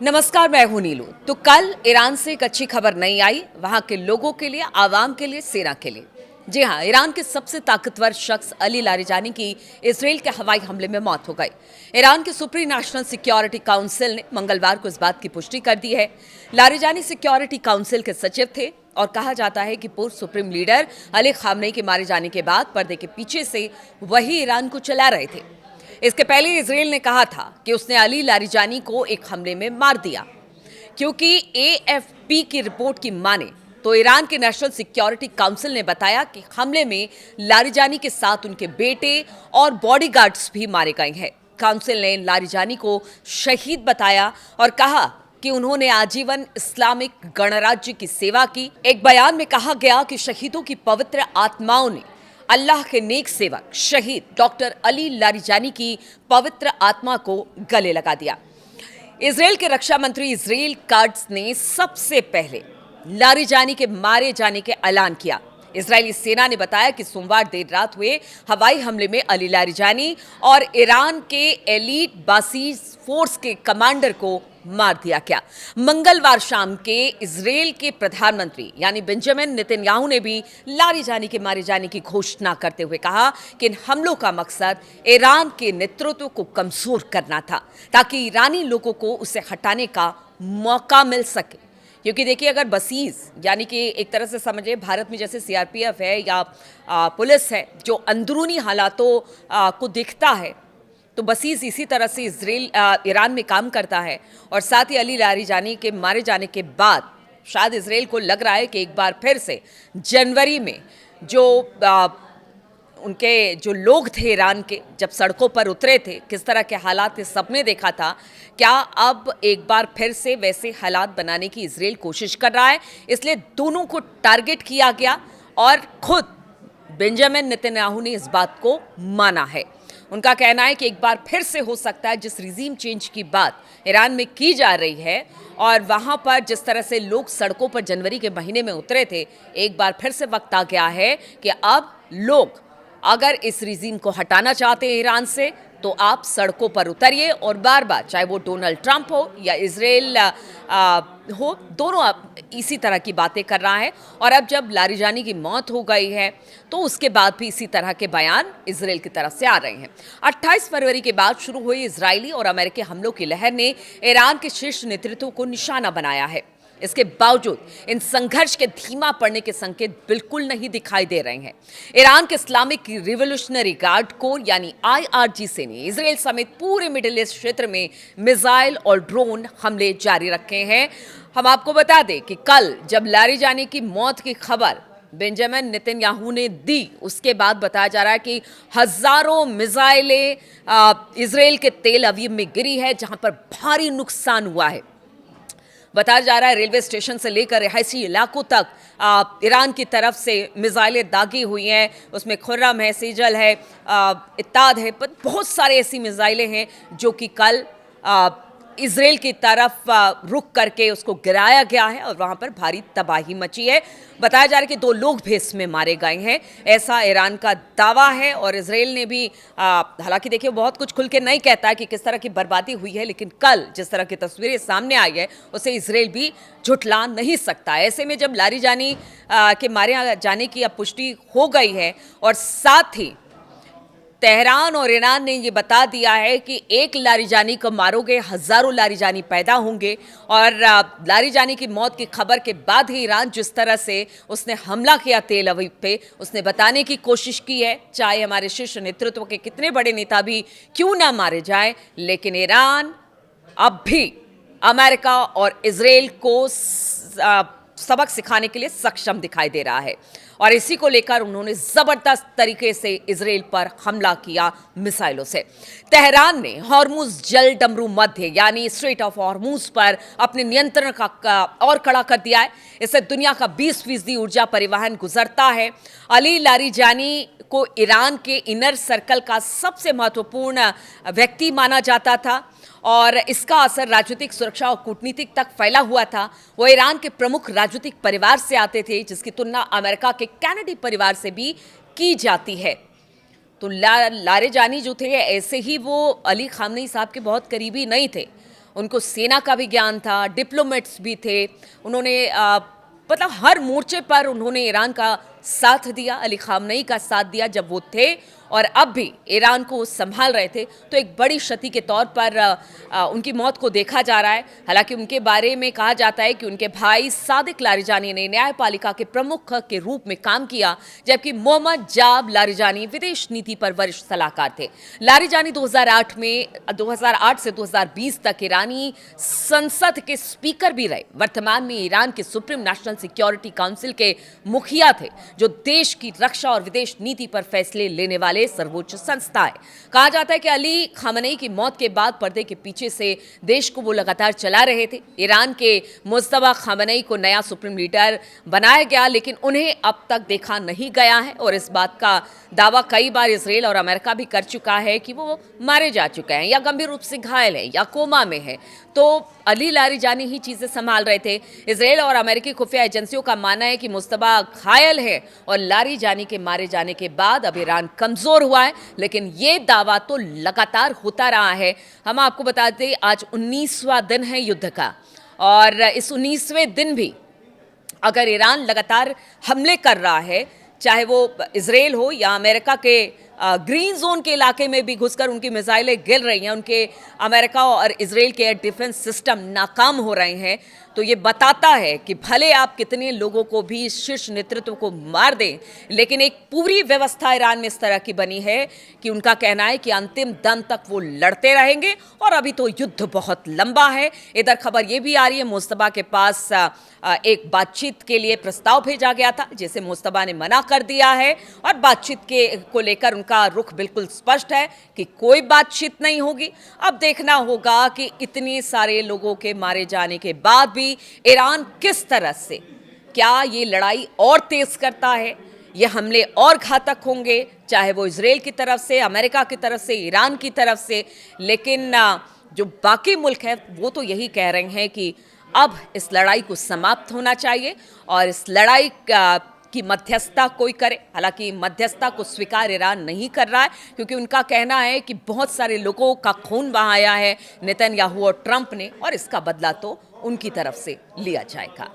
नमस्कार, मैं हूं नीलू। तो कल ईरान से एक अच्छी खबर नहीं आई, वहां के लोगों के लिए, आवाम के लिए, सेना के लिए। जी हां, ईरान के सबसे ताकतवर शख्स अली लारिजानी की इसराइल के हवाई हमले में मौत हो गई। ईरान के सुप्रीम नेशनल सिक्योरिटी काउंसिल ने मंगलवार को इस बात की पुष्टि कर दी है। लारिजानी सिक्योरिटी काउंसिल के सचिव थे और कहा जाता है कि पूर्व सुप्रीम लीडर अली खामनेई के मारे जाने के बाद पर्दे के पीछे से वही ईरान को चला रहे थे। इसके पहले इजराइल ने कहा था कि उसने अली लारिजानी को एक हमले में मार दिया। क्योंकि एएफपी की रिपोर्ट की माने तो ईरान के नेशनल सिक्योरिटी काउंसिल ने बताया कि हमले में लारिजानी के साथ उनके बेटे और बॉडीगार्ड्स भी मारे गए हैं। काउंसिल ने लारिजानी को शहीद बताया और कहा कि उन्होंने आजीवन इस्लामिक गणराज्य की सेवा की। एक बयान में कहा गया कि शहीदों की पवित्र आत्माओं ने अल्लाह के नेक सेवक शहीद डॉक्टर अली लारिजानी की पवित्र आत्मा को गले लगा दिया। इजराइल के रक्षा मंत्री इजराइल काट्ज ने सबसे पहले लारिजानी के मारे जाने के ऐलान किया। इजरायली सेना ने बताया कि सोमवार देर रात हुए हवाई हमले में अली लारिजानी और ईरान के एलीट बासीज फोर्स के कमांडर को मार दिया गया। मंगलवार शाम के इजराइल के प्रधानमंत्री यानी बेंजामिन नेतन्याहू ने भी लारिजानी के मारे जाने की घोषणा करते हुए कहा कि इन हमलों का मकसद ईरान के नेतृत्व को कमजोर करना था ताकि ईरानी लोगों को उसे हटाने का मौका मिल सके। क्योंकि देखिए, अगर बसीज यानी कि एक तरह से समझिए भारत में जैसे सीआरपीएफ है या पुलिस है जो अंदरूनी हालातों को देखता है, तो बसीज इसी तरह से ईरान में काम करता है। और साथ ही अली लारिजानी के मारे जाने के बाद शायद इजराइल को लग रहा है कि एक बार फिर से जनवरी में जो उनके जो लोग थे ईरान के, जब सड़कों पर उतरे थे, किस तरह के हालात थे सबने देखा था, क्या अब एक बार फिर से वैसे हालात बनाने की इजराइल कोशिश कर रहा है। इसलिए दोनों को टारगेट किया गया और खुद बेंजामिन नेतन्याहू ने इस बात को माना है। उनका कहना है कि एक बार फिर से हो सकता है जिस रिजीम चेंज की बात ईरान में की जा रही है और वहां पर जिस तरह से लोग सड़कों पर जनवरी के महीने में उतरे थे, एक बार फिर से वक्त आ गया है कि अब लोग अगर इस रिजीम को हटाना चाहते हैं ईरान से तो आप सड़कों पर उतरिए और बार बार, चाहे वो डोनाल्ड ट्रंप हो या इजराइल हो, दोनों अब इसी तरह की बातें कर रहा है। और अब जब लारिजानी की मौत हो गई है तो उसके बाद भी इसी तरह के बयान इजराइल की तरफ से आ रहे हैं। 28 फरवरी के बाद शुरू हुई इजरायली और अमेरिकी हमलों की लहर ने ईरान के शीर्ष नेतृत्व को निशाना बनाया है। इसके बावजूद इन संघर्ष के धीमा पड़ने के संकेत बिल्कुल नहीं दिखाई दे रहे हैं। ईरान के इस्लामिक रिवोल्यूशनरी गार्ड कोर यानी आईआरजीसी ने इजराइल समेत पूरे मिडिल ईस्ट क्षेत्र में मिसाइल और ड्रोन हमले जारी रखे हैं। हम आपको बता दें कि कल जब लारिजानी की मौत की खबर बेंजामिन नेतन्याहू ने दी, उसके बाद बताया जा रहा है कि हजारों मिसाइलें इजराइल के तेल अवीव में गिरी है, जहां पर भारी नुकसान हुआ है। बताया जा रहा है रेलवे स्टेशन से लेकर रिहायशी इलाकों तक ईरान की तरफ से मिसाइलें दागी हुई हैं। उसमें खुर्रम है, सेजल है, इत्ताद है, पर बहुत सारे ऐसी मिसाइलें हैं जो कि कल इजराइल की तरफ रुक करके उसको गिराया गया है और वहां पर भारी तबाही मची है। बताया जा रहा है कि 2 लोग भी इसमें मारे गए हैं, ऐसा ईरान का दावा है। और इजराइल ने भी हालांकि देखिए बहुत कुछ खुल के नहीं कहता है कि किस तरह की बर्बादी हुई है, लेकिन कल जिस तरह की तस्वीरें सामने आई है उसे इजराइल भी झुठला नहीं सकता। ऐसे में जब लारिजानी के मारे जाने की अब पुष्टि हो गई है और साथ ही तेहरान और ईरान ने ये बता दिया है कि एक लारिजानी को मारोगे हजारों लारिजानी पैदा होंगे। और लारिजानी की मौत की खबर के बाद ही ईरान जिस तरह से उसने हमला किया तेल अवीव पे, उसने बताने की कोशिश की है, चाहे हमारे शीर्ष नेतृत्व के कितने बड़े नेता भी क्यों ना मारे जाए, लेकिन ईरान अब भी अमेरिका और इजराइल को सबक सिखाने के लिए सक्षम दिखाई दे रहा है। और इसी को लेकर उन्होंने जबरदस्त तरीके से इजराइल पर हमला किया मिसाइलों से। तेहरान ने हॉर्मुज जल डमरू मध्य यानी स्ट्रेट ऑफ हॉर्मुज पर अपने नियंत्रण का और कड़ा कर दिया है। इससे दुनिया का 20% ऊर्जा परिवहन गुजरता है। अली लारिजानी को ईरान के इनर सर्कल का सबसे महत्वपूर्ण व्यक्ति माना जाता था और इसका असर राजनीतिक, सुरक्षा और कूटनीतिक तक फैला हुआ था। वो ईरान के प्रमुख राजनीतिक परिवार से आते थे, जिसकी तुलना अमेरिका के कैनेडी परिवार से भी की जाती है। तो लारिजानी जो थे ऐसे ही वो अली खामनेई साहब के बहुत करीबी नहीं थे उनको सेना का भी ज्ञान था, डिप्लोमेट्स भी थे। उन्होंने मतलब हर मोर्चे पर उन्होंने ईरान का साथ दिया, अली खामनेई का साथ दिया जब वो थे, और अब भी ईरान को संभाल रहे थे। तो एक बड़ी क्षति के तौर पर उनकी मौत को देखा जा रहा है। हालांकि उनके बारे में कहा जाता है कि उनके भाई सादिक लारिजानी ने न्यायपालिका के प्रमुख के रूप में काम किया, जबकि मोहम्मद जाब लारिजानी विदेश नीति पर वरिष्ठ सलाहकार थे। लारिजानी 2008 से 2020 तक ईरानी संसद के स्पीकर भी रहे। वर्तमान में ईरान के सुप्रीम नेशनल सिक्योरिटी काउंसिल के मुखिया थे, जो देश की रक्षा और विदेश नीति पर फैसले लेने वाले सर्वोच्च संस्था है। कहा जाता है कि अली खामनेई की मौत के बाद पर्दे के पीछे से देश को वो लगातार चला रहे थे। ईरान के मुस्तफा खामनेई को नया सुप्रीम लीडर बनाया गया, लेकिन उन्हें अब तक देखा नहीं गया है, और इस बात का दावा कई बार इजराइल और अमेरिका भी कर चुका है कि वो मारे जा चुके हैं या गंभीर रूप से घायल हैं या कोमा में है। तो अली लारिजानी ही चीजें संभाल रहे थे। इजराइल और अमेरिकी खुफिया एजेंसियों का मानना है कि मुस्तफा घायल है और लारिजानी के मारे जाने के बाद अब ईरान कमजोर हुआ है, लेकिन ये दावा तो लगातार होता रहा है। हम आपको बता दें, आज 19वां दिन है युद्ध का, और इस 19वें दिन भी अगर ईरान लगातार हमले कर रहा है, चाहे वो इजराइल हो या अमेरिका के ग्रीन जोन के इलाके में भी घुसकर उनकी मिसाइलें गिर रही हैं, उनके अमेरिका और इजराइल के एयर डिफेंस सिस्टम नाकाम हो रहे हैं, तो ये बताता है कि भले आप कितने लोगों को भी शीर्ष नेतृत्व को मार दें, लेकिन एक पूरी व्यवस्था ईरान में इस तरह की बनी है कि उनका कहना है कि अंतिम दम तक वो लड़ते रहेंगे, और अभी तो युद्ध बहुत लंबा है। इधर खबर ये भी आ रही है, मुस्तफा के पास एक बातचीत के लिए प्रस्ताव भेजा गया था, जिसे मुस्तफा ने मना कर दिया है, और बातचीत को लेकर उनका रुख बिल्कुल स्पष्ट है कि कोई बातचीत नहीं होगी। अब देखना होगा कि इतने सारे लोगों के मारे जाने के बाद भी ईरान किस तरह से, क्या ये लड़ाई और तेज करता है, ये हमले और घातक होंगे, चाहे वो इजराइल की तरफ से, अमेरिका की तरफ से, ईरान की तरफ से। लेकिन जो बाकी मुल्क है वो तो यही कह रहे हैं कि अब इस लड़ाई को समाप्त होना चाहिए और इस लड़ाई की मध्यस्थता कोई करे। हालांकि मध्यस्थता को स्वीकार ईरान नहीं कर रहा है, क्योंकि उनका कहना है कि बहुत सारे लोगों का खून बहाया है नेतन्याहू और ट्रंप ने, और इसका बदला तो उनकी तरफ से लिया जाएगा।